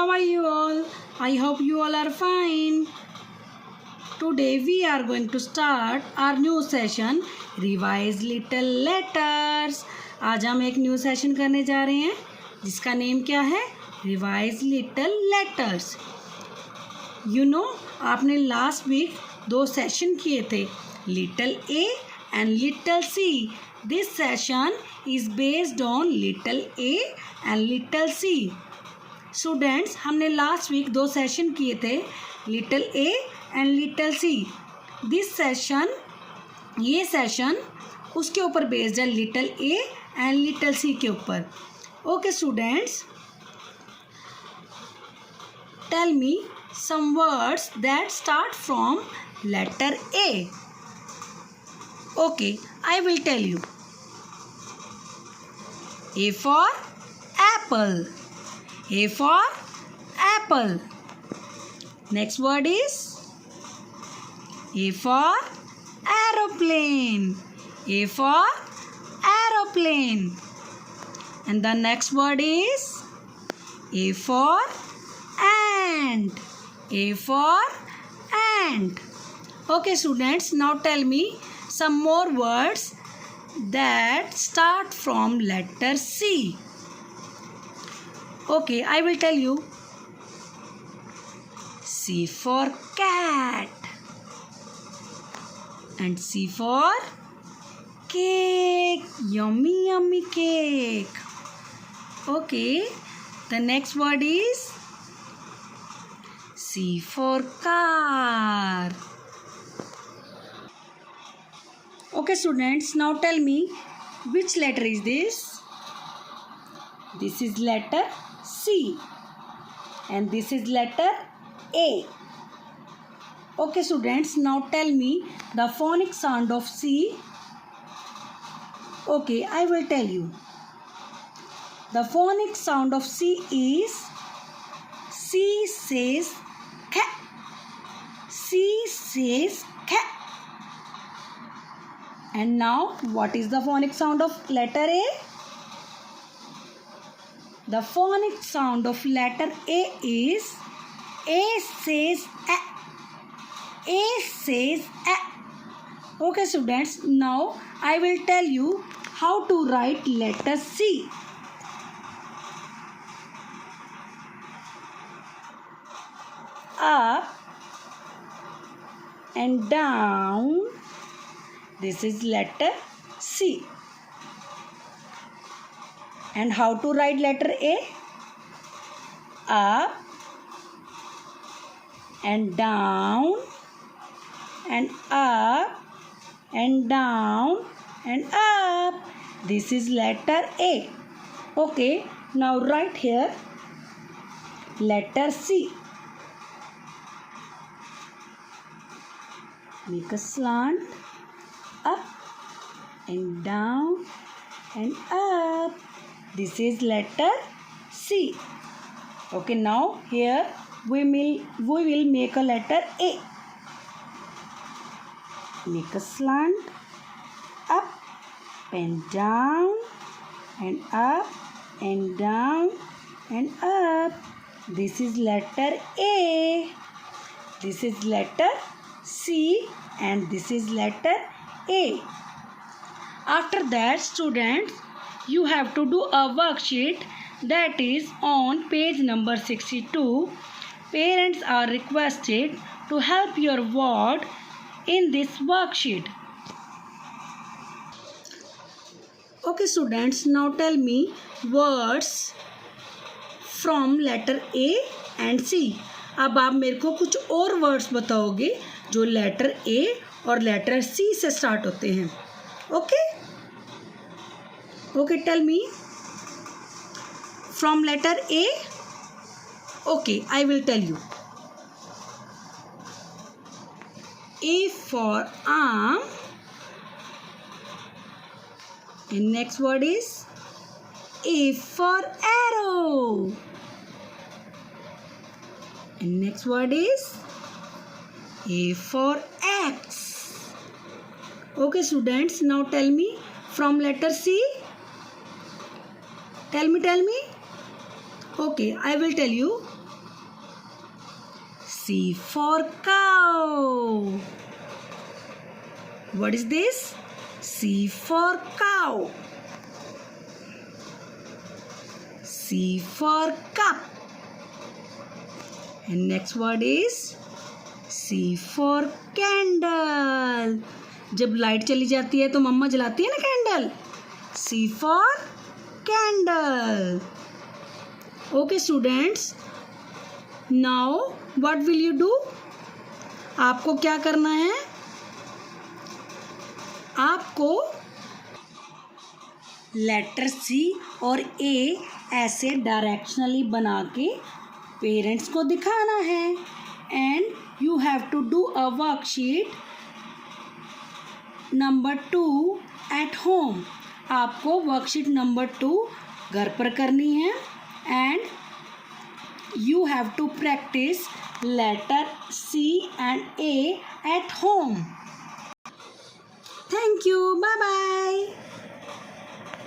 how are you all? I hope you all are fine. Today we are going to start our new session, Revise Little Letters. आज हम एक new session करने जा रहे हैं जिसका नेम क्या है? Revise Little Letters. You know, आपने लास्ट वीक 2 सेशन किए थे, Little A and Little C. This session is based on Little A and Little C. Students, हमने लास्ट वीक 2 सेशन किए थे, little A and little C. This session, ये session उसके ऊपर based है, little A and little C के ऊपर. Okay students, tell me some words that start from letter A. Okay, I will tell you. A for apple. A for apple. Next word is A for aeroplane. A for aeroplane. And the next word is A for ant. A for ant. Okay students, now tell me some more words that start from letter C. Okay, I will tell you. C for cat and C for cake. Yummy yummy cake. Okay, the next word is C for car. Okay students, now tell me which letter is this? This is letter C and this is letter A. Okay students, now tell me the phonic sound of C. Okay, I will tell you. The phonic sound of C is C says cat. C says cat. And now what is the phonic sound of letter A? The phonic sound of letter A is A says A. A says A. Okay students, now I will tell you how to write letter C. Up and down. This is letter C. And how to write letter A? Up and down and up and down and up. This is letter A. Okay, now write here letter C. Make a slant, up and down and up. This is letter C. Okay, now here we will make a letter A. Make a slant, up and down and up and down and up. This is letter A. This is letter C and this is letter A. After that students, you have to do a worksheet that is on page number 62. Parents are requested to help your ward in this worksheet. Okay students, now tell me words from letter A and C. अब आप मेरे को कुछ और words बताओगे जो letter A और letter C से स्टार्ट होते हैं. Okay? Okay, tell me from letter A. Okay, I will tell you. A for arm. And next word is A for arrow. And next word is A for X. Okay students, now tell me from letter C. Tell me. Okay, I will tell you. C for cow. What is this? C for cow. C for cup. And next word is C for candle. जब light चली जाती है तो मम्मा जलाती है ना candle. C for candle. Okay students, now what will you do? आपको क्या करना है? आपको लेटर C और A ऐसे डायरेक्शनली बना के पेरेंट्स को दिखाना है. And you have to do a worksheet number 2 at home. आपको वर्कशीट नंबर 2 घर पर करनी है. And you have to practise letter C and A at home. Thank you. Bye bye.